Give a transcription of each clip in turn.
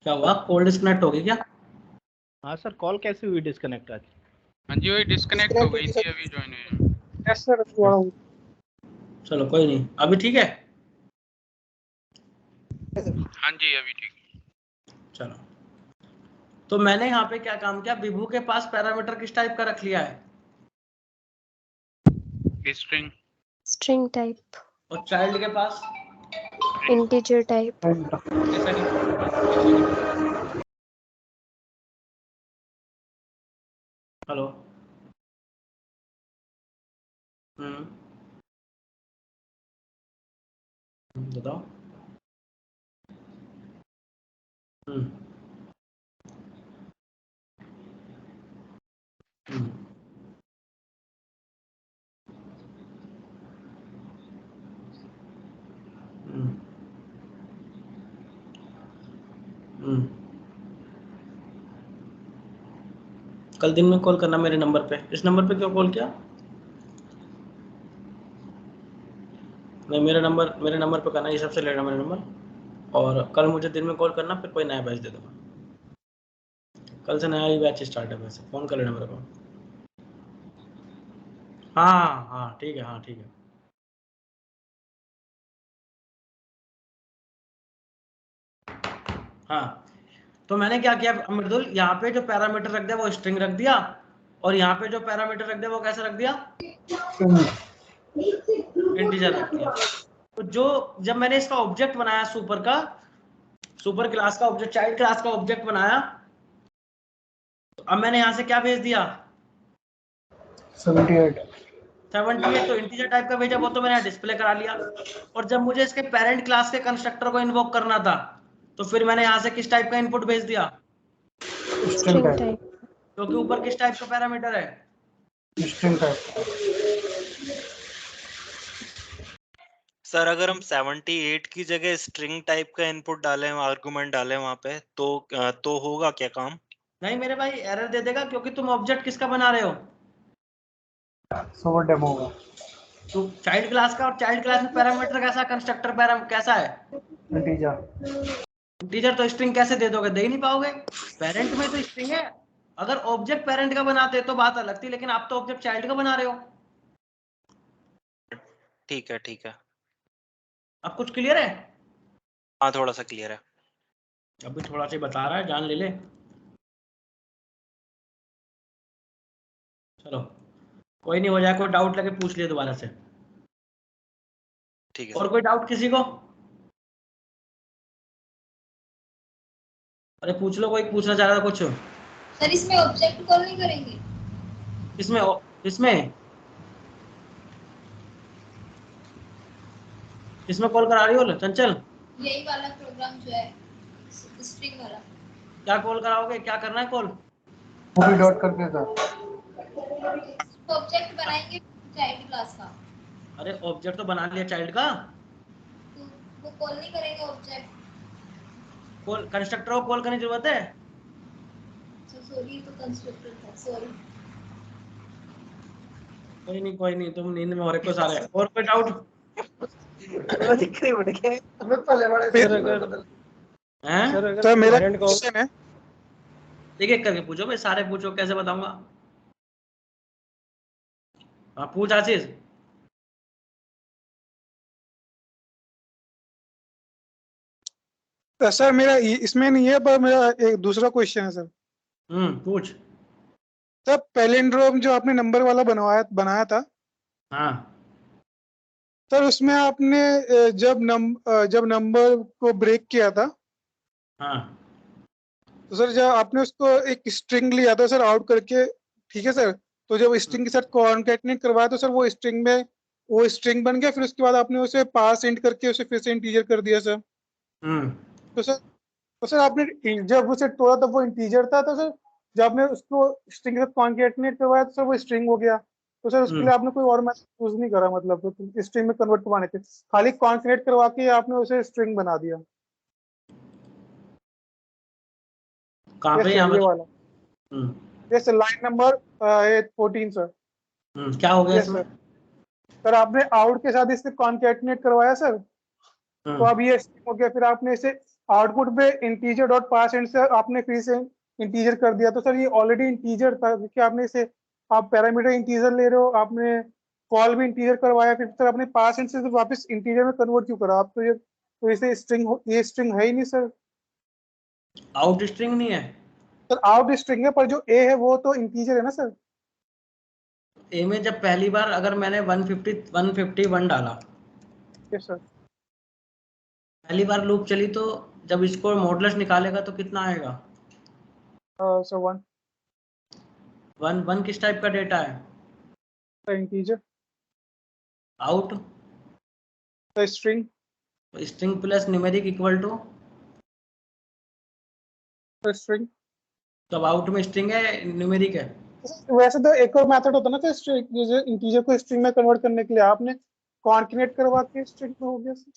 क्या हुआ, call disconnect हो गई क्या? हाँ सर, कॉल कैसे हुई डिस्कनेक्ट आज? हाँ जी, वही डिस्कनेक्ट हो गई थी, अभी ज्वाइन हुई। यस सर, चलो कोई नहीं, अभी ठीक है। हाँ जी, अभी ठीक। चलो, तो मैंने यहाँ पे क्या काम किया, विभू के पास पैरामीटर किस टाइप का रख लिया है? स्ट्रिंग। स्ट्रिंग टाइप, और चाइल्ड के पास इंटीजर टाइप। कैसा नहीं? हेलो। बताओ। हम्म हम्म हम्म हम्म। कल दिन में कॉल करना मेरे नंबर पे। इस नंबर पे क्यों कॉल किया? नहीं, मेरे नंबर पे करना, ये सबसे लेना मेरा नंबर। और कल मुझे दिन में कॉल करना, फिर कोई नया बैच दे दूंगा। कल से नया ही बैच स्टार्ट है, वैसे फोन कर लेना मेरे को। हाँ हाँ ठीक है, हाँ ठीक है। हाँ, तो मैंने क्या किया मृदुल, यहाँ पे जो पैरामीटर रख दिया वो स्ट्रिंग रख दिया, और यहाँ पे जो पैरामीटर रख दिया वो कैसे रख दिया, इंटीजर रख दिया। तो जब मैंने इसका ऑब्जेक्ट बनाया, सुपर क्लास का ऑब्जेक्ट, चाइल्ड क्लास का ऑब्जेक्ट बनाया, तो अब मैंने यहाँ से क्या भेज दिया, 78 तो इंटीजर टाइप का भेजा, वो तो मैंने डिस्प्ले करा लिया। और जब मुझे इसके पेरेंट क्लास के कंस्ट्रक्टर को इन्वोक करना था, तो फिर मैंने यहाँ से किस टाइप का इनपुट भेज दिया, स्ट्रिंग टाइप, क्योंकि ऊपर किस टाइप का पैरामीटर है, स्ट्रिंग टाइप। सर अगर हम 78 की जगह स्ट्रिंग टाइप का इनपुट डालें, आर्गुमेंट डालें वहां पे, तो होगा क्या काम? नहीं मेरे भाई, एरर दे देगा, क्योंकि तुम ऑब्जेक्ट किसका बना रहे हो, सुपर डेमो होगा। तो चाइल्ड क्लास का, और चाइल्ड क्लास में पैरामीटर कैसा, कंस्ट्रक्टर पैरामीटर कैसा है, इंटीजर। इंटीजर। तो स्ट्रिंग कैसे दे दोगे, दे ही नहीं पाओगे। पेरेंट में तो स्ट्रिंग है, अगर ऑब्जेक्ट पेरेंट का बनाते तो बात अलग थी, लेकिन आप तो ऑब्जेक्ट चाइल्ड का बना रहे हो। ठीक है ठीक है, अब कुछ क्लियर है? हाँ थोड़ा सा क्लियर है। अभी थोड़ा सा बता रहा है, जान ले ले। चलो कोई नहीं, हो जाए, कोई डाउट लगे पूछ लिया दोबारा से। ठीक है और कोई डाउट किसी को? अरे पूछ लो, कोई पूछना चाह रहा था कुछ। सर इसमें ऑब्जेक्ट कॉल नहीं करेंगे? इसमें इसमें कॉल करा रही हो चंचल? यही वाला प्रोग्राम जो है स्ट्रिंग वाला। क्या कॉल कराओगे, क्या करना है कॉल? कॉपी डॉट करके सर, ऑब्जेक्ट बनाएंगे चाइल्ड क्लास का। अरे ऑब्जेक्ट तो बना लिया चाइल्ड का, तो वो कॉल नहीं करेंगे ऑब्जेक्ट। कॉल कंस्ट्रक्टर को कॉल करने की जरूरत है? सॉरी, तो कंस्ट्रक्टर था, सॉरी। कोई नहीं, तुम नींद में हो रहे को सारे। और कोई डाउट? हैं? सर मेरा क्वेश्चन है, एक एक करके पूछो भाई, सारे पूछो, कैसे बताऊंगा। हाँ पूछ आशीष। सर मेरा इसमें नहीं है, पर मेरा एक दूसरा क्वेश्चन है सर। पूछ। सर पैलिंड्रोम जो आपने नंबर वाला बनाया था, हाँ सर उसमें आपने जब नंबर को ब्रेक किया था, हाँ तो सर जब आपने उसको एक स्ट्रिंग लिया था सर आउट करके, ठीक है सर, तो जब स्ट्रिंग के साथ कॉन्कैटिनेट करवाया तो सर वो स्ट्रिंग बन गया, फिर उसके बाद आपने उसे पास इंट करके उसे फिर से इंटीजर कर दिया सर। तो सर आपने जब उसे तोड़ा तब वो इंटीजर था, तो सर जब आपने उसको स्ट्रिंग के साथ कॉन्कैटिनेट करवाया तो सर वो स्ट्रिंग हो गया। तो सर उसके लिए आपने कोई और मैथड यूज नहीं करा, मतलब तो स्ट्रिंग में कन्वर्ट करवाने के, खाली कॉन्कैटिनेट करवा के आपने उसे स्ट्रिंग बना दिया। कहाँ पे? ये वाला, yes sir, line number 14 sir. क्या हो गया यस इसमें? सर आपने आउट के साथ इसे कॉन्कैटिनेट करवाया सर, तो अब ये स्ट्रिंग हो गया, फिर आपने इसे आउटपुट पे इंटीजर डॉट पास एंड से आपने फिर से इंटीजर कर दिया, तो सर ये ऑलरेडी इंटीजर था, क्योंकि आपने इसे आप पैरामीटर इंटीजर ले रहे हो, आपने कॉल भी इंटीजर करवाया, फिर सर आपने पास एंड से तो वापस इंटीजर में कन्वर्ट क्यों करा? आप तो ये तो इसे स्ट्रिंग, ये स्ट्रिंग है ही नहीं सर। आउट स्ट्रिंग नहीं है सर आउट स्ट्रिंग है, पर जो ए है वो तो इंटीजर है ना सर। ए में जब पहली बार अगर मैंने 151 डाला, यस सर। पहली बार लूप चली, तो जब इसको मॉडुलस निकालेगा तो कितना आएगा? सर 1 वन किस टाइप का डेटा है? Integer. Out sir string. String plus numeric equal to, sir string. तब आउट में स्ट्रिंग है न्यूमेरिक है? वैसे तो एक और मेथड होता है ना सर, इंटीजर को स्ट्रिंग में कन्वर्ट करने के लिए, आपने कॉन्केनेट करवा के स्ट्रिंग में हो गया सर।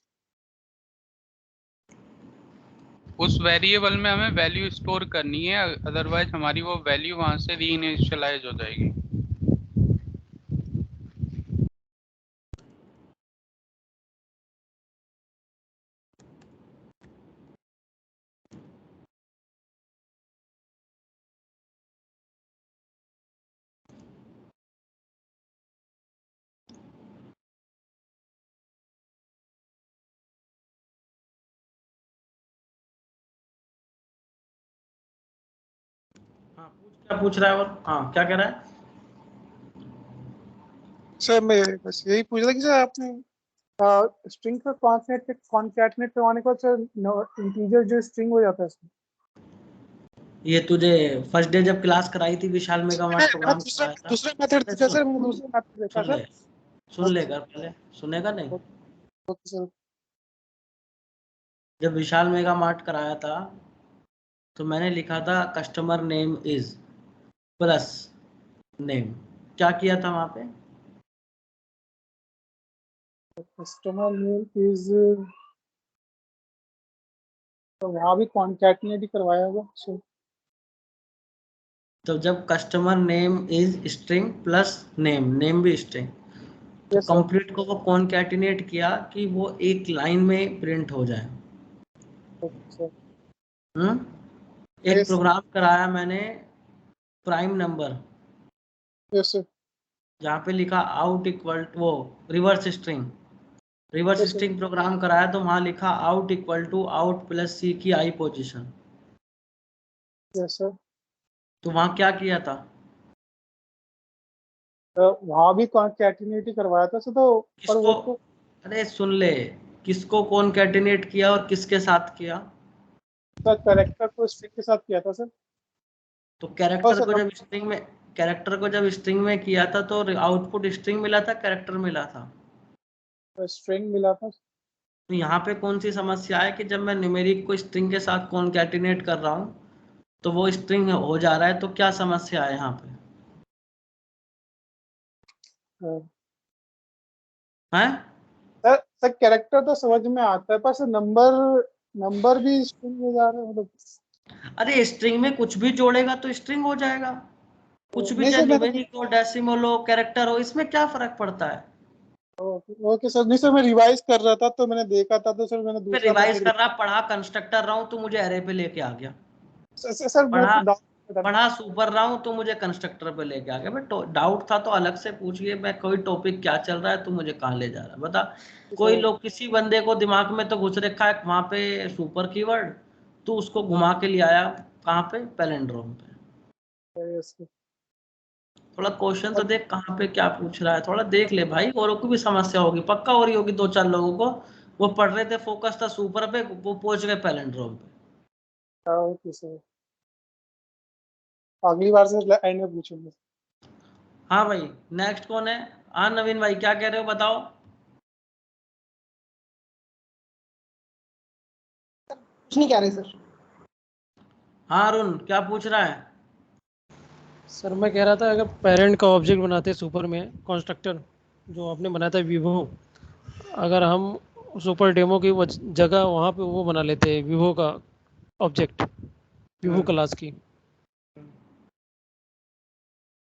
उस वेरिएबल में हमें वैल्यू स्टोर करनी है, अदरवाइज हमारी वो वैल्यू वहां से रीइनिशियलाइज हो जाएगी। हाँ, क्या पूछ रहा है? और हाँ, क्या कह रहा है? सर मैं बस यही पूछ रहा कि सर आपने स्ट्रिंग का कॉन्कैटनेट करवाने के बाद सर इंटीजर जो स्ट्रिंग हो जाता है सर। ये तुझे फर्स्ट डे जब क्लास कराई थी विशाल मेगामार्ट प्रोग्राम कराया था? दूसरा मेथड देखा सर, मैंने दूसरा मेथड देखा सुन ले, सर। सुन लेगा पहले, सुनेगा नहीं? Okay sir. जब विशाल मेगामार्ट कराया था तो मैंने लिखा था customer name is plus name. क्या किया था वहां पे? कस्टमर नेम इज, तो वहाँ भी कॉन्कैटनेट ही करवाया होगा सर। तो जब customer name is string plus name, name भी स्ट्रिंग, तो यस सर। कंप्लीट को वो कॉन्कैटिनेट किया कि वो एक लाइन में प्रिंट हो जाए। Okay sir. एक यस प्रोग्राम कराया मैंने प्राइम नंबर, यस सर। जहाँ पे लिखा आउट इक्वल टू वो reverse string, reverse Yes, sir. String program कराया, तो वहां लिखा out equal to out plus C की आई पोजीशन। Yes sir. तो वहां क्या किया था? वहाँ भी कॉन्कैटिनेट ही करवाया था सर, तो पर वो किसको? तो अरे सुन ले, किसको कॉन्कैटिनेट किया और किसके साथ किया? सर कैरेक्टर को स्ट्रिंग के साथ किया था सर। तो और कैरेक्टर को सर जब स्ट्रिंग में, कैरेक्टर को जब स्ट्रिंग में किया था तो आउटपुट स्ट्रिंग मिला था, कैरेक्टर मिला था? स्ट्रिंग मिला था। तो यहाँ पे कौन सी समस्या है कि जब मैं न्यूमेरिक को स्ट्रिंग के साथ कॉन्कैटिनेट कर रहा हूँ तो वो स्ट्रिंग हो जा रहा है, तो क्या समस्या है यहाँ पे? हैं? सर कैरेक्टर तो समझ में आता है, पर सर नंबर भी स्ट्रिंग में जा रहा है मतलब। अरे स्ट्रिंग में कुछ भी जोड़ेगा तो स्ट्रिंग हो जाएगा, कुछ भी, नहीं चाहे सर मैं तो, न्यूमेरिक हो, डेसिमल हो, कैरेक्टर हो, इसमें क्या फर्क पड़ता है? Okay sir. नहीं सर मैं रिवाइज कर रहा था तो मैंने देखा था, तो सर मैंने फिर दूसरा रिवाइज मैथड। कर रहा, पढ़ा कंस्ट्रक्टर रहा हूँ तो मुझे एरे पे लेके आ गया, सर मैं पढ़ा तो पढ़ा सुपर रहा हूँ तो मुझे कंस्ट्रक्टर पे लेके आ गया। भाई डाउट था तो अलग से पूछिए, मैं कोई टॉपिक क्या चल रहा है तो मुझे कहाँ ले जा रहा है बता। कोई लोग, किसी बंदे को दिमाग में तो घुस रखा है वहां पे सुपर कीवर्ड, तो उसको घुमा के ले आया कहाँ पे? पैलिंड्रोम पे। थोड़ा क्वेश्चन तो देख कहाँ पे क्या पूछ रहा है, थोड़ा देख ले भाई। औरों को भी समस्या होगी, पक्का हो रही होगी दो चार लोगों को, वो पढ़ रहे थे, फोकस था सुपर पे, वो पहुंच गए पैलिंड्रोम पे। ओके सर, अगली बार से एंड में पूछूंगा। हाँ भाई, नेक्स्ट कौन है? हाँ नवीन भाई, क्या कह रहे हो बताओ? कुछ नहीं कह रहे सर। हाँ अरुण, क्या पूछ रहा है? सर मैं कह रहा था अगर पेरेंट का ऑब्जेक्ट बनाते सुपर में कंस्ट्रक्टर जो आपने बनाया था विवो, अगर हम सुपर डेमो की जगह वहाँ पे वो बना लेते हैं विवो का ऑब्जेक्ट, विवो क्लास की,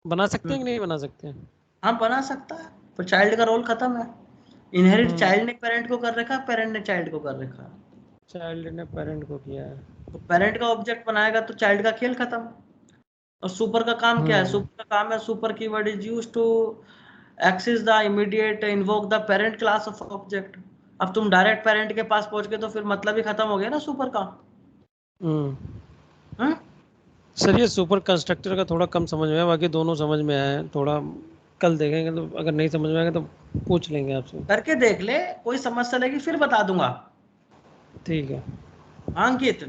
बना सकते हैं कि नहीं बना सकते हैं? हाँ बना सकता है, पर चाइल्ड का रोल खत्म है। इनहेरिट चाइल्ड ने पेरेंट को कर रखा है, पेरेंट ने चाइल्ड को कर रखा है। चाइल्ड ने पेरेंट को किया है। तो पेरेंट का ऑब्जेक्ट बनाएगा तो चाइल्ड का खेल खत्म। और सुपर का काम क्या है? सुपर का काम है, super keyword is used to access the immediate invoke the parent class of object. अब तुम डायरेक्ट पेरेंट के पास पहुंच गए तो फिर मतलब ही खत्म हो गया ना सुपर का। सर ये सुपर कंस्ट्रक्टर का थोड़ा कम समझ में आया, बाकी दोनों समझ में आया है। थोड़ा कल देखेंगे, तो अगर नहीं समझ में आएगा तो पूछ लेंगे आपसे। करके देख ले, कोई समस्या लगी फिर बता दूंगा। ठीक है। अंकित,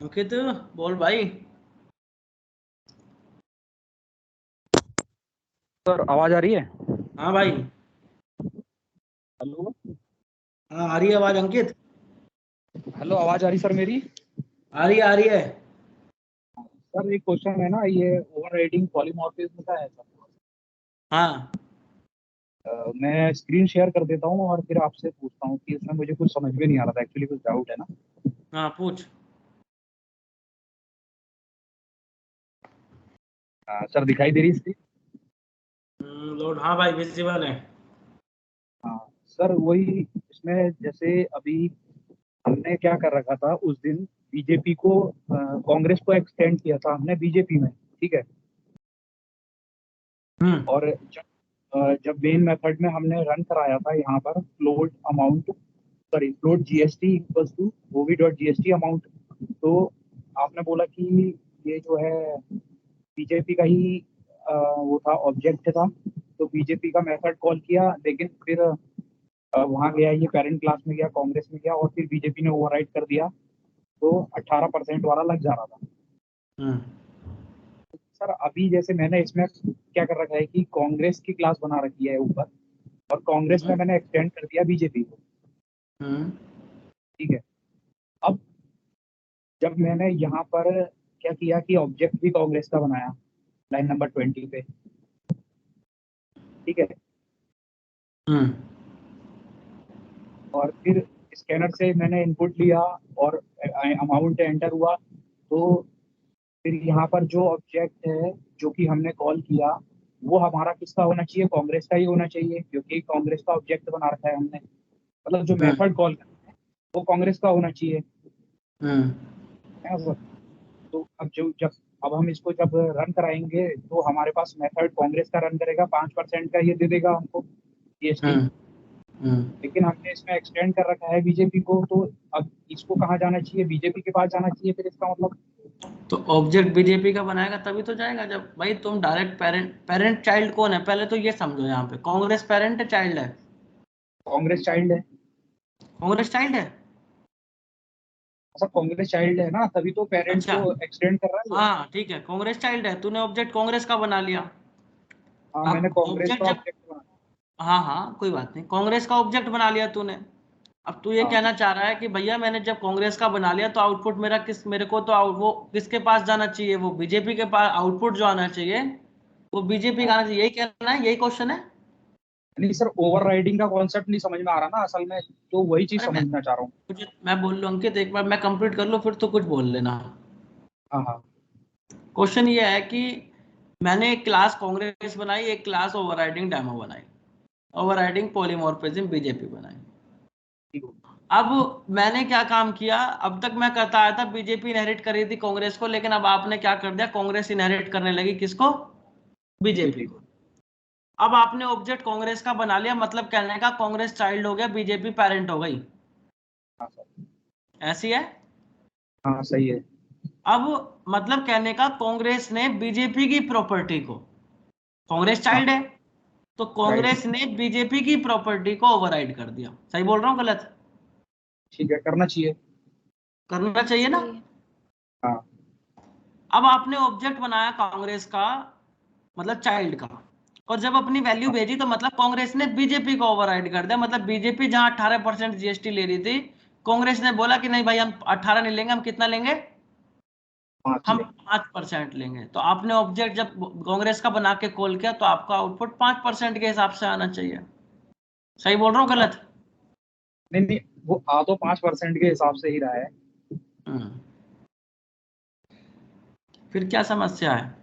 अंकित बोल भाई। सर आवाज आ रही है? हाँ भाई। हेलो। हाँ आ रही है आवाज अंकित। हेलो, आवाज आ रही सर मेरी? आ रही है, आ रही है। सर एक क्वेश्चन है ना, ये ओवरराइडिंग पॉलीमॉर्फिज्म का है सर। हाँ मैं स्क्रीन शेयर कर देता हूँ और फिर आपसे पूछता हूँ कि इसमें मुझे कुछ समझ में नहीं आ रहा था, एक्चुअली कुछ डाउट है ना। हाँ पूछ। सर दिखाई दे रही है स्क्रीन? लोड, हाँ भाई विजिबल है। हाँ सर, वही इसमें जैसे अभी हमने क्या कर रखा था उस दिन, बीजेपी को कांग्रेस को एक्सटेंड किया था हमने बीजेपी में, ठीक है। और जब मेन मेथड में हमने रन कराया था यहाँ पर float amount, sorry float GST equals to OV GST amount, तो आपने बोला कि ये जो है बीजेपी का ही वो था, ऑब्जेक्ट था, तो बीजेपी का मेथड कॉल किया, लेकिन फिर वहाँ गया, ये पेरेंट क्लास में गया, कांग्रेस में गया, और फिर बीजेपी ने ओवरराइड कर दिया, तो 18% वाला लग जा रहा था। सर अभी जैसे मैंने इसमें क्या कर रखा है कि कांग्रेस की क्लास बना रखी है ऊपर, और कांग्रेस में मैंने एक्सटेंड कर दिया बीजेपी को, ठीक है। अब जब मैंने यहाँ पर क्या किया कि ऑब्जेक्ट भी कांग्रेस का बनाया लाइन नंबर 20 पे, ठीक है। और फिर स्कैनर से मैंने इनपुट लिया और अमाउंट एंटर हुआ, तो फिर यहाँ पर जो ऑब्जेक्ट है जो कि हमने कॉल किया, वो हमारा किसका होना चाहिए? कांग्रेस का ही होना चाहिए, क्योंकि कांग्रेस का ऑब्जेक्ट बना रखा है हमने, मतलब जो मेथड कॉल करते हैं वो कांग्रेस का होना चाहिए, है सर। तो अब हम इसको जब रन कराएंगे तो हमारे पास मेथड कांग्रेस का रन करेगा, 5% का ये दे देगा हमको जीएसटी, लेकिन हमने इसमें एक्सटेंड कर रखा है बीजेपी को, तो अब इसको कहाँ जाना चाहिए? बीजेपी के पास जाना चाहिए फिर, इसका मतलब। तो ऑब्जेक्ट बीजेपी का बनाएगा तभी तो जाएगा। जब भाई तुम डायरेक्ट पेरेंट चाइल्ड कौन है पहले तो ये समझो। यहाँ पे कांग्रेस पेरेंट है चाइल्ड है? कांग्रेस चाइल्ड है। कांग्रेस चाइल्ड है? अच्छा कांग्रेस चाइल्ड है ना, तभी तो पेरेंट अच्छा को एक्सटेंड कर रहा है। हाँ ठीक है, कांग्रेस चाइल्ड है, तूने ऑब्जेक्ट कांग्रेस का बना लिया। हाँ मैंने अब कांग्रेस ऑब्जेक्ट का जब, ऑब्जेक्ट बना। हाँ हाँ कोई बात नहीं, कांग्रेस का ऑब्जेक्ट बना लिया तूने। अब तू ये हाँ कहना चाह रहा है कि भैया मैंने जब कांग्रेस का बना लिया तो आउटपुट मेरा मेरे को तो वो किसके पास जाना चाहिए? वो बीजेपी के पास। आउटपुट जो आना चाहिए वो बीजेपी का आना चाहिए, यही कहना है? यही क्वेश्चन है? नहीं सर, ओवरराइडिंग का कॉन्सेप्ट नहीं समझ में आ रहा ना असल में, तो वही चीज अरे समझना चाह रहा हूँ। मैं बोल लूँ अंकित, एक बार मैं कंप्लीट कर लूँ फिर तो कुछ बोल लेना। हाँ हाँ। क्वेश्चन ये है कि मैंने एक क्लास कांग्रेस बनाई, एक क्लास ओवरराइडिंग डेमो बनाई, ओवरराइडिंग पॉलीमॉर्फिज्म बीजेपी बनाई। अब मैंने क्या काम किया? अब तक मैं करता आया था बीजेपी इनहेरिट कर रही थी कांग्रेस को, लेकिन अब आपने क्या कर दिया? कांग्रेस इनहेरिट करने लगी किसको? बीजेपी को। अब आपने ऑब्जेक्ट कांग्रेस का बना लिया, मतलब कहने का कांग्रेस चाइल्ड हो गया, बीजेपी पेरेंट हो गई। ऐसी है? हाँ सही है। अब मतलब कहने का कांग्रेस ने बीजेपी की प्रॉपर्टी को, कांग्रेस चाइल्ड है तो कांग्रेस ने बीजेपी की प्रॉपर्टी को ओवरराइड कर दिया। सही बोल रहा हूँ गलत? ठीक है, करना चाहिए। करना चाहिए ना? हाँ। अब आपने ऑब्जेक्ट बनाया कांग्रेस का, मतलब चाइल्ड का, और जब अपनी वैल्यू भेजी तो मतलब कांग्रेस ने बीजेपी को ओवरराइड कर दिया। मतलब बीजेपी जहां 18% जीएसटी ले रही थी, कांग्रेस ने बोला कि नहीं भाई हम 18 नहीं लेंगे, हम कितना लेंगे? हम 5% लेंगे। तो आपने ऑब्जेक्ट जब कांग्रेस का बना के कॉल किया तो आपका आउटपुट 5% के हिसाब से आना चाहिए। सही बोल रहा हूँ गलत? नहीं नहीं, वो आ तो 5% के हिसाब से ही रहा है। फिर क्या समस्या है?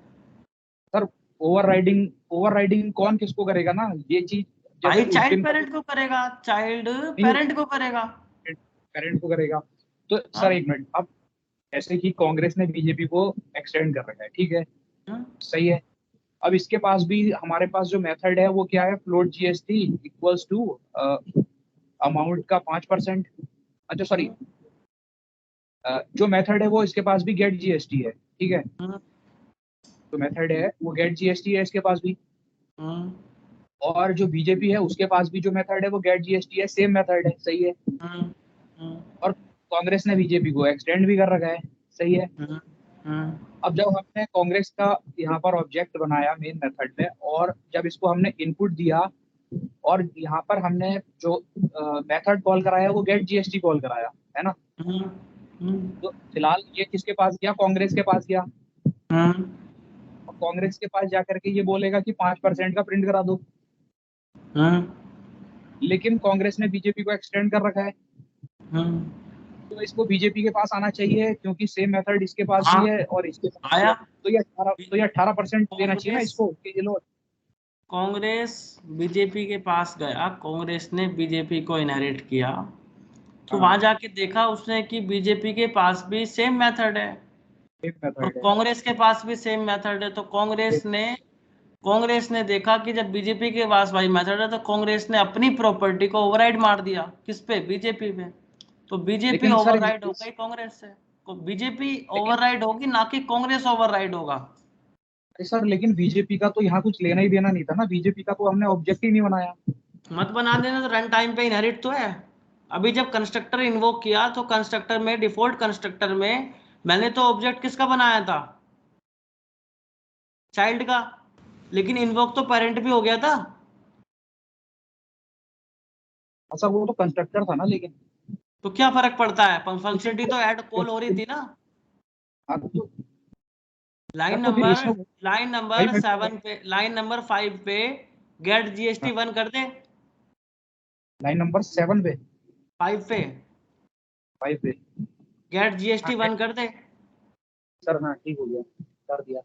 ओवरराइडिंग कौन किसको करेगा ना, ये चीज भाई उस चाइल्ड दिन पेरेंट को करेगा, चाइल्ड पेरेंट को करेगा, पेरेंट को करेगा। तो सर एक मिनट, अब जैसे कि कांग्रेस ने बीजेपी को एक्सटेंड कर रखा है, ठीक है, सही है। अब इसके पास भी, हमारे पास जो मेथड है वो क्या है, float GST equals to amount का 5%। अच्छा सॉरी, जो मेथड है वो इसके पास भी गेट जीएसटी है, ठीक है। जो मेथड है वो गेट जीएसटी है इसके पास भी, और जो बीजेपी है उसके पास भी जो मेथड है वो गेट जीएसटी है, सेम मेथड है, सही है। और कांग्रेस ने बीजेपी को एक्सटेंड भी कर रखा है, सही है। अब जब हमने कांग्रेस का यहाँ पर ऑब्जेक्ट बनाया मेन मेथड में, और जब इसको हमने इनपुट दिया और यहाँ पर हमने जो मेथड कॉल कराया वो गेट जीएसटी कॉल कराया, है ना। तो फिलहाल ये किसके पास गया, कांग्रेस के पास गया। और कांग्रेस के पास जाकर के ये बोलेगा कि 5% का प्रिंट करा दो। लेकिन कांग्रेस ने बीजेपी को एक्सटेंड कर रखा है, तो इसको बीजेपी के पास आना चाहिए, क्योंकि सेम मेथड इसके पास भी है और इसके पास आया। तो ये 18% देना चाहिए ना इसको कि ये लो। कांग्रेस बीजेपी के पास गया, कांग्रेस ने बीजेपी को इनहेरिट किया, तो वहां जाके देखा उसने कि बीजेपी के पास भी सेम मेथड है और कांग्रेस के पास भी सेम मेथड है। तो कांग्रेस ने देखा कि जब बीजेपी के पास भाई मेथड है तो कांग्रेस ने अपनी प्रॉपर्टी को ओवरराइड मार दिया, किस पे, बीजेपी पे। तो बीजेपी ओवरराइड हो गई कांग्रेस से, तो बीजेपी ओवरराइड होगी ना कि कांग्रेस ओवरराइड होगा। सर लेकिन बीजेपी का तो यहाँ कुछ लेना ही देना नहीं था ना, बीजेपी का तो हमने ऑब्जेक्ट ही नहीं बनाया। मत बना देना, तो रन टाइम पे इनहेरिट तो है। अभी जब कंस्ट्रक्टर इन्वोक किया तो कंस्ट्रक्टर में, डिफॉल्ट कंस्ट्रक्टर में मैंने तो ऑब्जेक्ट किसका बनाया था, चाइल्ड का, लेकिन इन्वोक तो पेरेंट भी हो गया था। अच्छा वो तो कंस्ट्रक्टर था ना, लेकिन तो क्या फर्क पड़ता है, फंक्शनलिटी तो ऐड कॉल हो रही थी ना। लाइन नंबर 7 पे, लाइन नंबर 5 पे गेट जीएसटी 1 कर दे। लाइन नंबर 7 पे, 5 पे गेट जीएसटी 1 कर दे। सर हाँ ठीक हो गया, कर दिया।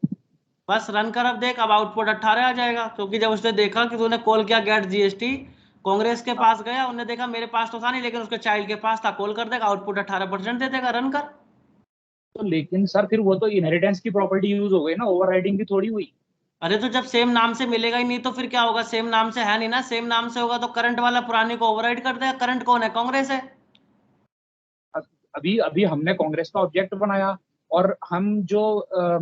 बस रन कर, अब देख, अब आउटपुट 18 आ जाएगा, क्योंकि जब उसने देखा कि तूने कॉल किया गेट जीएसटी, कांग्रेस के पास गया, उन्होंने देखा मेरे पास तो था नहीं लेकिन उसके चाइल्ड के पास था, कॉल कर देगा, आउटपुट 18% दे देगा, रन कर। तो लेकिन सर फिर वो तो इनहेरिटेंस की प्रॉपर्टी यूज हो गई ना, ओवरराइडिंग की थोड़ी हुई। अरे तो जब सेम नाम से मिलेगा ही नहीं तो फिर क्या होगा, सेम नाम से है नहीं ना, सेम नाम से होगा तो करंट वाला पुराने को ओवरराइड कर देगा। करंट कौन है, कांग्रेस है। अभी अभी हमने कांग्रेस का ऑब्जेक्ट बनाया और हम जो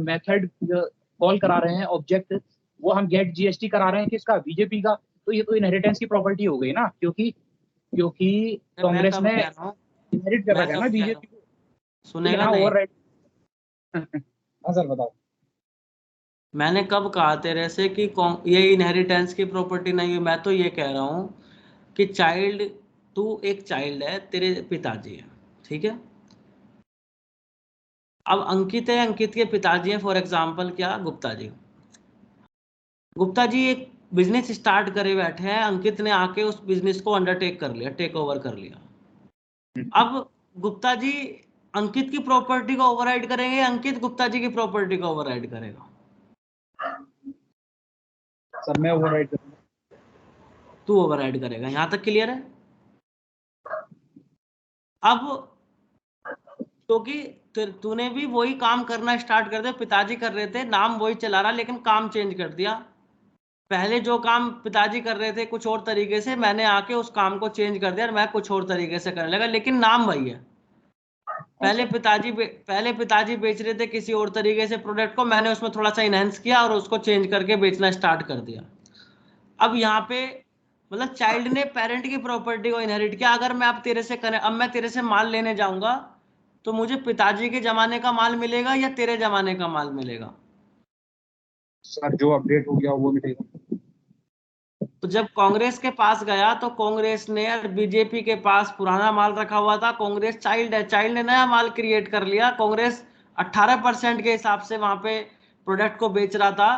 मेथड कॉल करा रहे हैं ऑब्जेक्ट, वो हम गेट जीएसटी करा रहे हैं किसका, बीजेपी का। तो ये तो इनहेरिटेंस की प्रॉपर्टी हो गई ना, क्योंकि कांग्रेस ने इनहेरिट कर रखा है ना बीजेपी को। सुनेगा नहीं, हाँ सर बताओ। मैंने कब कहा तेरे से कि ये इनहेरिटेंस की प्रॉपर्टी नहीं है। मैं तो ये कह रहा हूँ कि चाइल्ड, तू एक चाइल्ड है, तेरे पिताजी है, ठीक है। अब अंकित है, अंकित के पिताजी हैं फॉर एग्जांपल क्या, गुप्ता जी। गुप्ता जी एक बिजनेस स्टार्ट करे बैठे हैं, अंकित ने आके उस बिजनेस को अंडरटेक कर लिया, टेक ओवर कर लिया। अब गुप्ता जी अंकित की प्रॉपर्टी को ओवरराइड करेंगे, अंकित गुप्ता जी की प्रॉपर्टी को ओवरराइड करेगा। सर मैं ओवरराइड करूंगा, तू ओवरराइड करेगा, यहां तक क्लियर है। अब क्योंकि तूने भी वही काम करना स्टार्ट कर दिया, पिताजी कर रहे थे, नाम वही चला रहा लेकिन काम चेंज कर दिया। पहले जो काम पिताजी कर रहे थे कुछ और तरीके से, मैंने आके उस काम को चेंज कर दिया और मैं कुछ और तरीके से करने लगा, लेकिन नाम वही है। पहले पिताजी बेच रहे थे किसी और तरीके से प्रोडक्ट को, मैंने उसमें थोड़ा सा इनहेंस किया और उसको चेंज करके बेचना स्टार्ट कर दिया। अब यहाँ पे मतलब चाइल्ड ने पेरेंट की प्रॉपर्टी को इनहेरिट किया। अगर मैं अब मैं तेरे से माल लेने जाऊंगा तो मुझे पिताजी के जमाने का माल मिलेगा या तेरे जमाने का माल मिलेगा? सर जो अपडेट हो गया वो मिलेगा। तो जब कांग्रेस के पास गया तो कांग्रेस ने, बीजेपी के पास पुराना माल रखा हुआ था, कांग्रेस चाइल्ड है, चाइल्ड ने नया माल क्रिएट कर लिया। कांग्रेस 18% के हिसाब से वहां पे प्रोडक्ट को बेच रहा था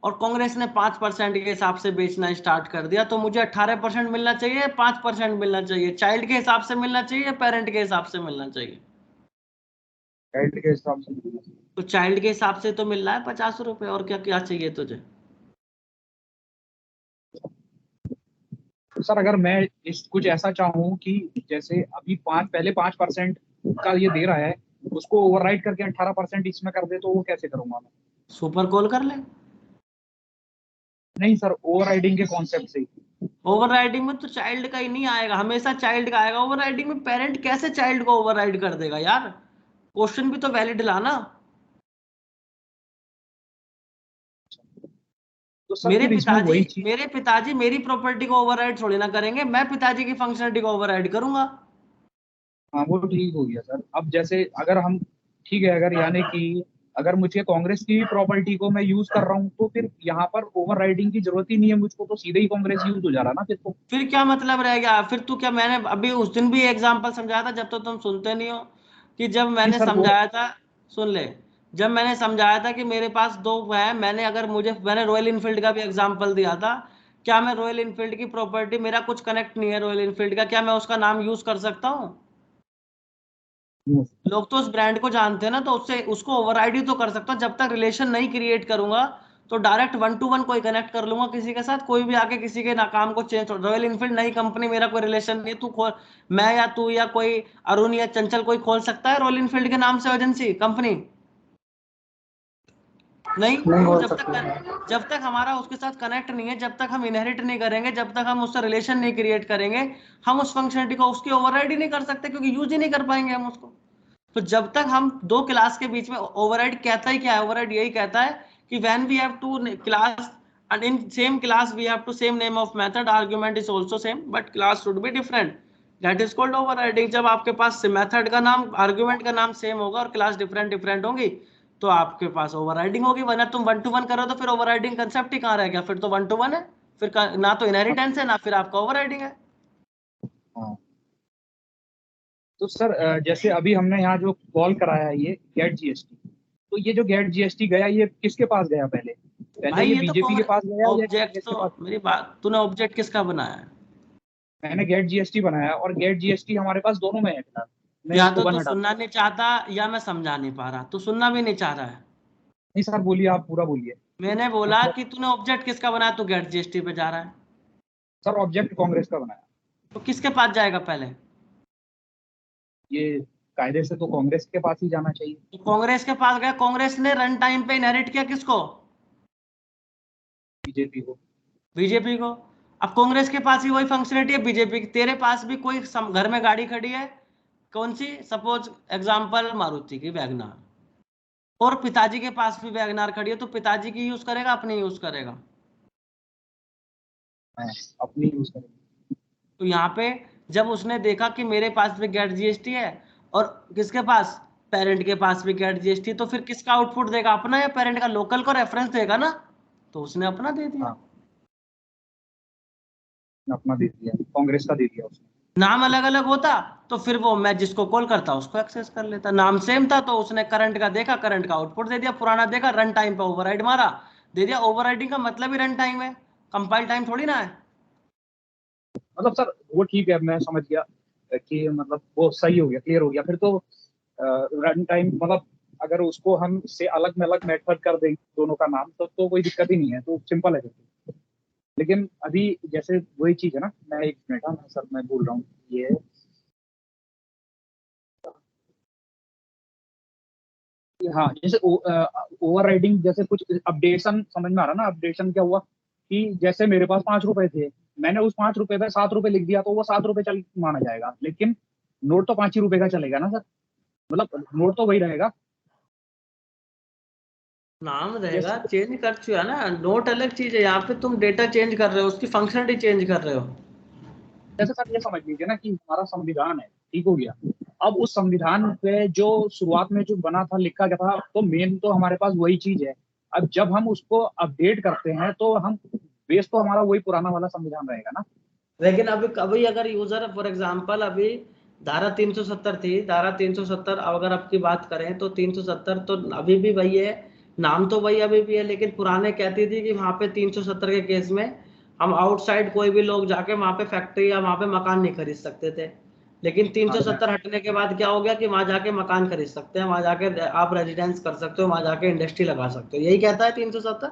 और कांग्रेस ने 5% के हिसाब से बेचना स्टार्ट कर दिया। तो मुझे 18% मिलना चाहिए, 5% मिलना चाहिए, चाइल्ड के हिसाब से मिलना चाहिए, पेरेंट के हिसाब से मिलना चाहिए? चाइल्ड के हिसाब से। तो चाइल्ड के हिसाब से तो मिल रहा है 50 रुपए, और क्या क्या चाहिए तुझे? सर अगर मैं इस कुछ ऐसा चाहूँ कि जैसे अभी पहले 5% का ये दे रहा है, उसको ओवरराइड करके 18% इसमें कर दे, तो वो कैसे करूंगा मैं? सुपर कॉल कर ले। नहीं सर, ओवरराइडिंग के कॉन्सेप्ट से। ओवरराइडिंग में तो चाइल्ड का ही नहीं आएगा, हमेशा चाइल्ड का आएगा। ओवरराइडिंग में पेरेंट कैसे चाइल्ड को ओवरराइड कर देगा यार? क्वेश्चन भी तो वैलिड लाना। तो सर फिर इसमें वही चीज। मेरे पिताजी मेरी प्रॉपर्टी को ओवरराइड थोड़ी ना करेंगे, मैं पिताजी की फंक्शनलिटी को ओवरराइड करूंगा। हाँ वो ठीक हो गया सर। अब जैसे अगर हम, ठीक है, अगर यानी कि अगर मुझे कांग्रेस की प्रॉपर्टी को मैं यूज कर रहा हूँ, तो फिर यहाँ पर ओवरराइडिंग की जरूरत ही नहीं है मुझको, तो सीधे ही कांग्रेस यूज हो जा रहा ना फिर तो। फिर क्या मतलब रह गया? फिर तू क्या, मैंने अभी उस दिन भी एग्जांपल समझाया था, जब तो तुम सुनते नहीं हो, कि जब मैंने सर वो समझाया था, सुन ले, जब मैंने समझाया था कि मेरे पास दो है, मैंने रॉयल इनफील्ड का भी एग्जांपल दिया था। क्या मैं रॉयल इनफील्ड की प्रॉपर्टी, मेरा कुछ कनेक्ट नहीं है रॉयल इनफील्ड का, क्या मैं उसका नाम यूज कर सकता हूँ? लोग तो उस ब्रांड को जानते हैं ना, तो उससे उसको ओवरराइड ही तो कर सकता हूँ। जब तक रिलेशन नहीं क्रिएट करूंगा तो डायरेक्ट 1-to-1 कोई कनेक्ट कर लूंगा किसी के साथ, कोई भी आके किसी के नाम को चेंज। रॉयल इनफील्ड नई कंपनी, मेरा कोई रिलेशन नहीं, तू खोल, मैं या तू या कोई अरुण या चंचल कोई खोल सकता है रॉयल इनफील्ड के नाम से एजेंसी कंपनी? नहीं। तो जब तक हमारा उसके साथ कनेक्ट नहीं है, जब तक हम इनहेरिट नहीं करेंगे, जब तक हम उससे रिलेशन नहीं क्रिएट करेंगे, हम उस फंक्शनलिटी को उसकी ओवरराइड ही नहीं कर सकते, क्योंकि यूज ही नहीं कर पाएंगे हम उसको। तो जब तक हम दो क्लास के बीच में, ओवरराइड कहता ही क्या है? ओवरराइड यही कहता है कि when we have to class and in same class we have to same name of method, argument is also same but class should be different, that is called overriding। जब आपके पास method का नाम, argument का नाम same होगा और class different different होंगी, तो आपके पास ओवरराइडिंग होगी। वरना तुम 1-to-1 करो तो फिर ओवरराइडिंग कंसेप्ट ही कहाँ रह गया? फिर तो 1-to-1 है, फिर ना तो इनहेरिटेंस है, ना फिर आपका ओवरराइडिंग है। हाँ। तो सर जैसे अभी हमने यहाँ जो कॉल कराया है ये गेट जीएसटी, तो ये जो गेट जीएसटी गया, ये किसके पास गया? पहले भाई ये ये बीजेपी के पास गया या ऑब्जेक्ट कांग्रेस के तो, पास? मेरी बात, तूने ऑब्जेक्ट किसका बनाया है? मैंने गेट जीएसटी बनाया, और गेट जीएसटी हमारे पास दोनों में है फिलहाल। मैं या इसको तो वन तू हटा। सुनना नहीं चाहता या मैं समझा नहीं पा रहा। तू सुनना भी नहीं चाह रहा है। नहीं सर बोलिए, आप पूरा बोलिए। मैंने बोला कि तूने ऑब्जेक्ट किसका बनाया, तू गेट जीएसटी पे जा रहा है। सर ऑब्जेक्ट कांग्रेस का बनाया। तो किसके पास जाएगा पहले? ये कायदे से तो कांग्रेस के पास ही जाना चाहिए। तो कांग्रेस के पास गया, कांग्रेस ने रन टाइम पे इनहेरिट किया किसको? बीजेपी को। बीजेपी को। अब कांग्रेस के पास ही वही फंक्शनलिटी है बीजेपी की। तेरे पास भी कोई घर में गाड़ी खड़ी है, कौन सी, सपोज एग्जांपल मारुति की वैगनार, और पिताजी के पास भी वैगनार खड़ी है, तो पिताजी की यूज करेगा अपनी यूज करेगा? अपनी यूज करेंगे। तो यहाँ पे जब उसने देखा कि मेरे पास भी गेट जीएसटी है और किसके पास, पेरेंट के पास भी गेट जीएसटी, तो फिर किसका आउटपुट देगा, अपना या पेरेंट का? लोकल को रेफरेंस देगा ना, तो उसने अपना दे दिया। हाँ। अपना दे दिया, कांग्रेस का दे दिया उसने। नाम अलग अलग होता तो फिर वो मैं जिसको कॉल करता उसको एक्सेस कर लेता। नाम सेम था तो उसने करंट का देखा, करंट का आउटपुट दे दिया, पुराना देखा, रन टाइम पे ओवरराइड मारा, दे दिया। ओवरराइडिंग का मतलब ही रन टाइम है, कंपाइल टाइम थोड़ी ना है। मतलब सर वो ठीक है, मैं समझ गया कि मतलब वो सही हो गया, क्लियर हो गया। फिर तो रन टाइम मतलब अगर उसको हम से अलग में अलग मेथड कर दें दोनों का नाम, तो कोई दिक्कत ही नहीं है, तो सिंपल है। लेकिन अभी जैसे वही चीज है ना, मैं एक मिनट, हाँ सर मैं बोल रहा हूँ ये हाँ, जैसे ओवरराइडिंग, जैसे कुछ अपडेशन समझ में आ रहा ना। अपडेशन क्या हुआ कि जैसे मेरे पास 5 रुपए थे, मैंने उस 5 रुपए पे 7 रुपए लिख दिया, तो वो 7 रुपए चल माना जाएगा, लेकिन नोट तो 5 ही रुपए का चलेगा ना सर, मतलब नोट तो वही रहेगा। नाम रहेगा, चेंज कर चुका ना, नोट अलग चीज है। यहाँ पे तुम डेटा चेंज कर रहे हो, उसकी फंक्शनलिटी चेंज कर रहे हो। जैसे सर ये समझ लीजिए ना कि हमारा संविधान है, ठीक हो गया। अब उस संविधान पे जो शुरुआत में जो बना था, लिखा गया था, तो मेन तो हमारे पास वही चीज है। अब जब हम उसको अपडेट करते हैं, तो हम बेस तो हमारा वही पुराना वाला संविधान रहेगा ना। लेकिन अभी अगर यूजर, फॉर एग्जांपल, अभी धारा 370 थी, धारा 370 अगर आपकी बात करें तो 370 तो अभी भी वही है, नाम तो वही अभी भी है, लेकिन पुराने कहती थी कि वहां पे 370 के केस में हम आउटसाइड कोई भी लोग जाके वहां पे फैक्ट्री या वहां पे मकान नहीं खरीद सकते थे। लेकिन 370 हटने के बाद क्या हो गया कि वहां जाके मकान खरीद सकते हैं, वहां जाके आप रेजिडेंस कर सकते हो, वहां जाके इंडस्ट्री लगा सकते हो, यही कहता है 370।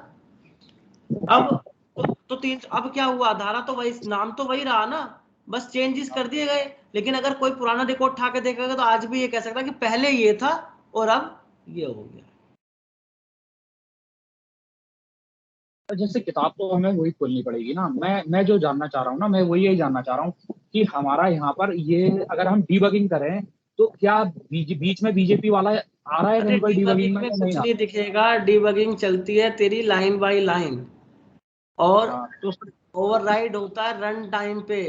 अब तो 300 अब क्या हुआ, धारा तो वही, नाम तो वही रहा ना, बस चेंजेस कर दिए गए। लेकिन अगर कोई पुराना रिकॉर्ड उठा के देखेगा तो आज भी ये कह सकता है कि पहले ये था और अब ये हो गया। जैसे किताब तो हमें वही खोलनी पड़ेगी ना। मैं जो जानना चाह रहा हूँ ना, मैं वही यही जानना चाह रहा हूँ कि हमारा यहाँ पर ये अगर हम डीबगिंग करें तो क्या बीच में बीजेपी वाला आ रहा है अरे कहीं पर डीबगिंग डीबगिंग में में या कुछ नहीं आ नहीं दिखेगा, डीबगिंग चलती है तेरी लाइन बाय लाइन, और रहा? तो ओवरराइड होता है रन टाइम पे।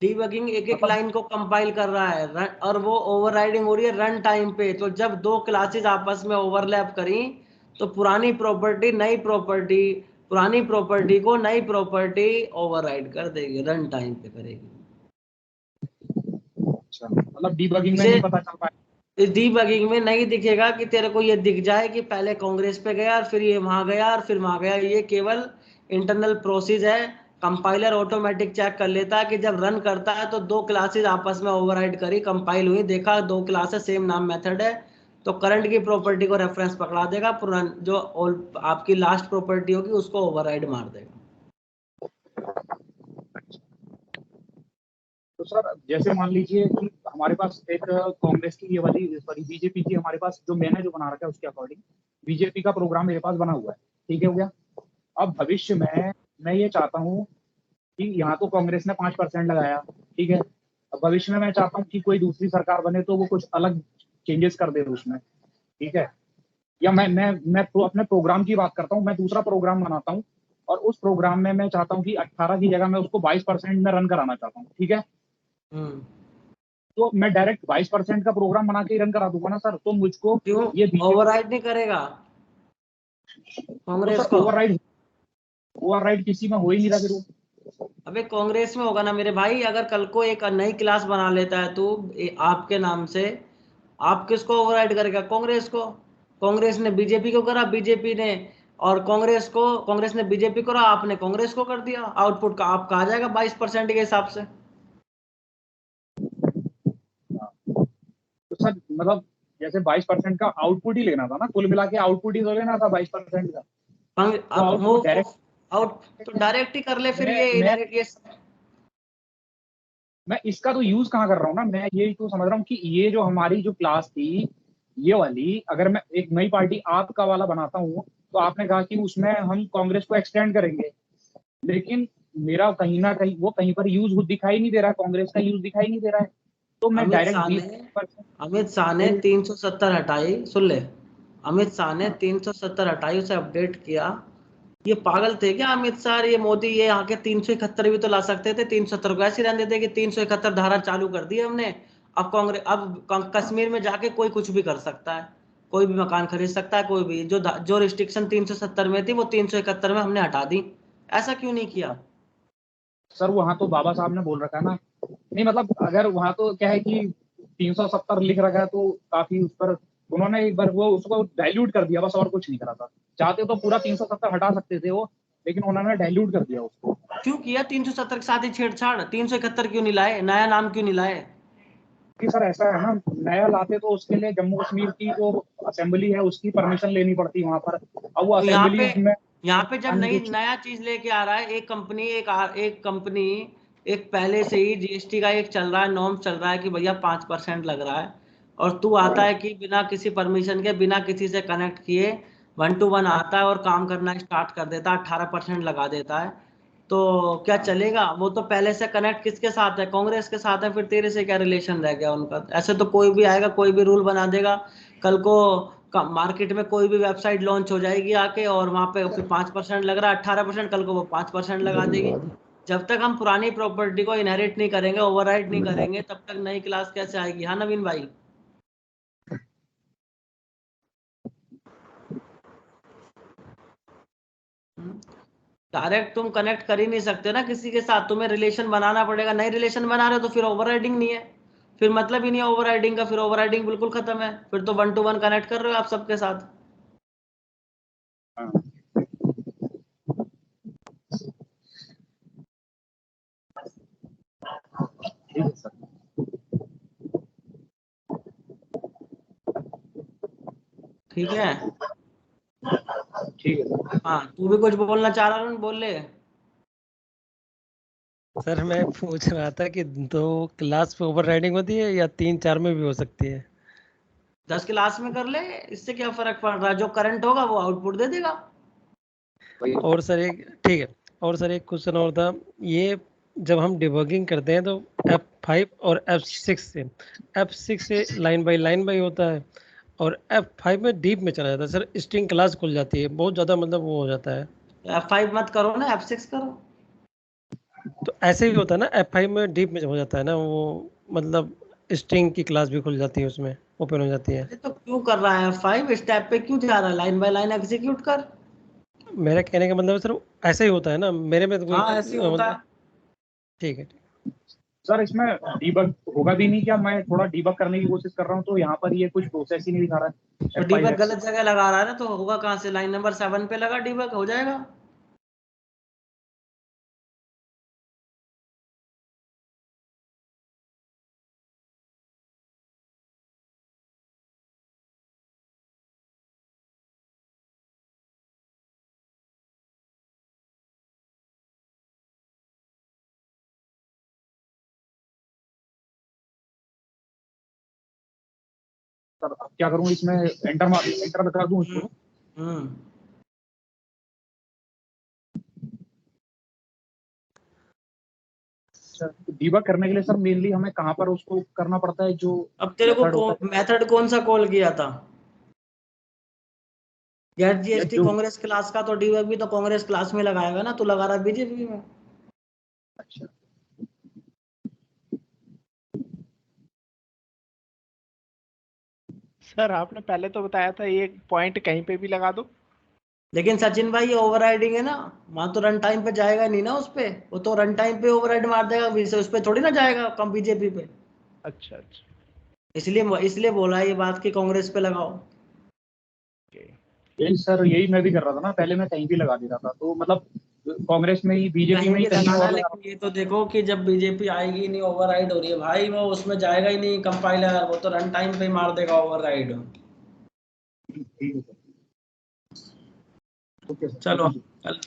डीबगिंग एक एक लाइन को कंपाइल कर रहा है और वो ओवरराइडिंग हो रही है रन टाइम पे। तो जब दो क्लासेस आपस में ओवरलैप करी तो पुरानी प्रॉपर्टी नई प्रॉपर्टी, पुरानी प्रॉपर्टी को नई प्रॉपर्टी ओवरराइड कर देगी, रन टाइम पे करेगी। अच्छा, मतलब डीबगिंग में नहीं पता चल पाया। इस डीबगिंग में नहीं दिखेगा कि तेरे को ये दिख जाए कि पहले कांग्रेस पे गया और फिर ये वहां गया और फिर वहां गया। ये केवल इंटरनल प्रोसेस है, कंपाइलर ऑटोमेटिक चेक कर लेता है कि जब रन करता है तो दो क्लासेस आपस में ओवरराइड करी, कंपाइल हुई, देखा दो क्लासेस सेम नाम मेथड है, तो करंट की प्रॉपर्टी को रेफरेंस पकड़ा देगा, पुरान जो आपकी लास्ट प्रॉपर्टी होगी उसको ओवरराइड मार देगा। तो सर जैसे मान लीजिए कि हमारे पास एक कांग्रेस की ये वाली, सॉरी बीजेपी की, हमारे पास जो मैंने जो बना रखा है उसके अकॉर्डिंग बीजेपी का प्रोग्राम मेरे पास बना हुआ है, ठीक है, हो गया। अब भविष्य में मैं ये चाहता हूँ कि यहाँ तो कांग्रेस ने 5% लगाया, ठीक है, अब भविष्य में मैं चाहता हूँ कि कोई दूसरी सरकार बने तो वो कुछ अलग चेंजेस कर दे उसमें, ठीक है, या मैं तो अपने प्रोग्राम की बात करता हूँ, मैं दूसरा प्रोग्राम बनाता हूँ और उस प्रोग्राम में मैं चाहता हूँ कि 18 की जगह मैं उसको 22% में रन कराना चाहता हूँ, ठीक है। तो मैं डायरेक्ट 22% का प्रोग्राम बना के ही रन करा दूंगा ना सर, तो मुझको क्यों ये ओवरराइड नहीं करेगा कांग्रेस तो को? ओवरराइड किसी में हो ही नहीं रहा फिर। अबे कांग्रेस में होगा ना मेरे भाई। अगर कल को एक नई क्लास बना लेता है तू आपके नाम से, आप किसको ओवरराइड करेगा? कांग्रेस को। कांग्रेस ने बीजेपी को करा, बीजेपी ने और कांग्रेस ने बीजेपी को करा, आपने कांग्रेस को कर दिया। आउटपुट का आपका आ जाएगा 22% के हिसाब से। तो सर मतलब जैसे 22% का आउटपुट ही लेना था ना, कुल मिला के आउटपुट ही तो लेना था 22% का। तो अब वो डायरेक्ट तो डायरेक्ट ही कर ले फिर। ये मैं इनहेरिट, ये मैं इसका तो यूज कहाँ कर रहा हूँ ना, मैं ये तो समझ रहा हूँ कि ये जो हमारी जो क्लास थी ये वाली, अगर मैं एक नई पार्टी आपका वाला बनाता हूँ तो आपने कहा कि उसमें हम कांग्रेस को एक्सटेंड करेंगे, लेकिन मेरा कहीं ना कहीं वो कहीं पर यूज दिखाई नहीं दे रहा है, कांग्रेस का यूज दिखाई नहीं दे रहा है, तो मैं डायरेक्ट अमित शाह ने 370 हटाई, सुन ले, अमित शाह ने 370 हटाई, उसे अपडेट किया। ये पागल थे क्या अमित शाह, ये मोदी? ये आके 371 भी तो ला सकते थे, 370 को ऐसे रहने देते कि 371 धारा चालू कर दी हमने। अब कांग्रेस, अब कश्मीर में जाके कोई कुछ भी कर सकता है, कोई भी मकान खरीद सकता है, कोई भी। जो रिस्ट्रिक्शन 370 में थी वो 371 में हमने हटा दी। ऐसा क्यों नहीं किया? सर वहां तो बाबा साहब ने बोल रखा है ना, नहीं मतलब अगर वहां तो क्या है कि 370 लिख रखा है तो काफी उस पर उन्होंने एक बार वो उसको डाइल्यूट कर दिया, बस और कुछ नहीं करा था। चाहते तो पूरा 370 हटा सकते थे वो, लेकिन उन्होंने डाइल्यूट कर दिया उसको। क्यों किया 370 के साथ ही छेड़छाड़? 371 क्यों नहीं लाए? नया नाम क्यों नहीं लाए? कि सर ऐसा है ना, नया लाते तो उसके लिए जम्मू कश्मीर की जो असेंबली है उसकी परमिशन लेनी पड़ती है वहां पर। अब वो तो यहाँ असेंबली पे में जब नया चीज लेके आ रहा है एक कंपनी, एक पहले से ही जीएसटी का एक चल रहा है, नॉर्म चल रहा है कि भैया 5% लग रहा है, और तू आता है कि बिना किसी परमिशन के, बिना किसी से कनेक्ट किए 1 to 1 आता है और काम करना स्टार्ट कर देता है, 18% लगा देता है, तो क्या चलेगा? वो तो पहले से कनेक्ट किसके साथ है? कांग्रेस के साथ है। फिर तेरे से क्या रिलेशन रह गया उनका? ऐसे तो कोई भी आएगा, कोई भी रूल बना देगा, कल को मार्केट में कोई भी वेबसाइट लॉन्च हो जाएगी आके, और वहां पे फिर 5% लग रहा है, 18%, कल को वो 5% लगा देगी। जब तक हम पुरानी प्रॉपर्टी को इनहेरिट नहीं करेंगे, ओवरराइड नहीं करेंगे, तब तक नई क्लास कैसे आएगी? हाँ नवीन भाई। डायरेक्ट तुम कनेक्ट कर ही नहीं सकते ना किसी के साथ, तुम्हें रिलेशन बनाना पड़ेगा। नई रिलेशन बना रहे हो तो फिर ओवरराइडिंग नहीं है, फिर मतलब ही नहीं है ओवरराइडिंग का, फिर ओवरराइडिंग बिल्कुल खत्म है। फिर तो 1 to 1 कनेक्ट कर रहे हो आप सबके साथ। ठीक है सर, ठीक है। ठीक है सर। हाँ तू भी कुछ बोलना चाह रहा है, बोल ले। सर मैं पूछ रहा था कि 2 क्लास पे ओवरराइडिंग होती है या 3-4 में भी हो सकती है? 10 क्लास में कर ले, इससे क्या फर्क पड़ रहा है, जो करंट होगा वो आउटपुट दे देगा। और सर एक ठीक है, और सर एक क्वेश्चन और था, ये जब हम डिबगिंग करते हैं तो F5 और F6 से लाइन बाय होता है, और F5 में डीप में चला जाता है सर, स्ट्रिंग क्लास खुल जाती है, बहुत ज़्यादा मतलब वो हो जाता है। F5 मत करो ना, F6 करो। तो ऐसे भी होता है ना, F5 में डीप में हो जाता है ना वो, मतलब स्ट्रिंग की क्लास भी खुल जाती है उसमें, ओपन हो जाती है। अरे तो क्यों कर रहा है F5 स्टेप पे, क्यों जा रहा है, लाइन बाय लाइन एग्जीक्यूट कर। मेरा कहने का मतलब सर ऐसे ही होता है ना, मेरे में तो कोई हाँ ऐसे ही होता है। ठीक है। सर इसमें डीबग होगा भी नहीं क्या? मैं थोड़ा डीबग करने की कोशिश कर रहा हूँ तो यहाँ पर ये कुछ प्रोसेस ही नहीं दिखा रहा है। तो डीबग गलत जगह लगा रहा है ना, तो होगा कहाँ से, लाइन नंबर 7 पे लगा डीबग, हो जाएगा। सर अब क्या करूँ इसमें? एंटर बता दूँ उसको? डीबग करने के लिए सर मेनली हमें कहाँ पर उसको करना पड़ता है? जो अब तेरे को मेथड कौन सा कॉल किया था? गेट जीएसटी कांग्रेस क्लास का, तो डीबग भी तो कांग्रेस क्लास में लगाएगा ना, तू लगा रहा बीजेपी में। अच्छा सर आपने पहले तो बताया था ये पॉइंट कहीं पे भी लगा दो। लेकिन सचिन भाई ये ओवरराइडिंग है ना, वहां तो रन टाइम पे जाएगा नहीं ना, उस पे वो तो रन टाइम पे ओवरराइड मार देगा, उस पे थोड़ी ना जाएगा कम बीजेपी पे। अच्छा अच्छा, इसलिए बोला ये बात कि कांग्रेस पे लगाओ। यही सर, यही मैं भी कर रहा था ना, पहले मैं कहीं भी लगा देता था, तो मतलब कांग्रेस में ही, बीजेपी कहीं में ही भी कहीं लगाना, और लगा। लेकिन ये तो देखो कि जब बीजेपी आएगी नहीं, ओवरराइड हो रही है भाई, वो उसमें जाएगा ही नहीं कंपाइलर, वो तो रन टाइम पे ही मार देगा ओवरराइड। चलो कल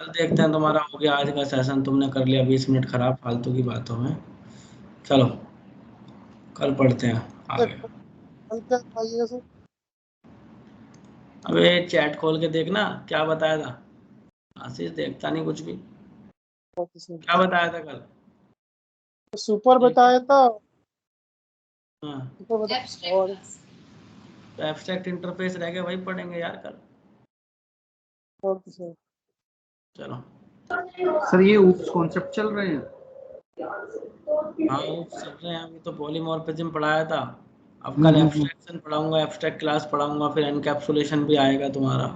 देखते हैं, तुम्हारा हो गया आज का सेशन, तुमने कर लिया 20 मिनट खराब फालतू की बातों में। चलो कल पढ़ते हैं आगे। कल क्या आइएगा सर? अबे चैट खोल के देखना क्या बताया था, आशीष देखता नहीं कुछ भी। क्या बताया था कल? सुपर बताया था। हाँ सुपर बताया और तो एब्स्ट्रैक्ट इंटरफेस रह गया, वही पढ़ेंगे यार कल। सर चलो सर ये ऊप्स कॉन्सेप्ट चल रहे हैं। हाँ चल रहे हैं, अभी तो पॉलीमॉर्फिज्म पढ़ाया था, अब कल एब्स्ट्रैक्शन पढ़ाऊंगा, एब्स्ट्रैक्ट क्लास पढ़ाऊंगा, फिर एनकैप्सुलेशन भी आएगा तुम्हारा।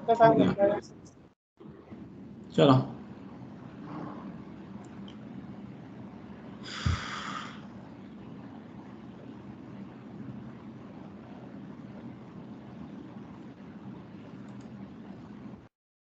टाइम लगता है। चलो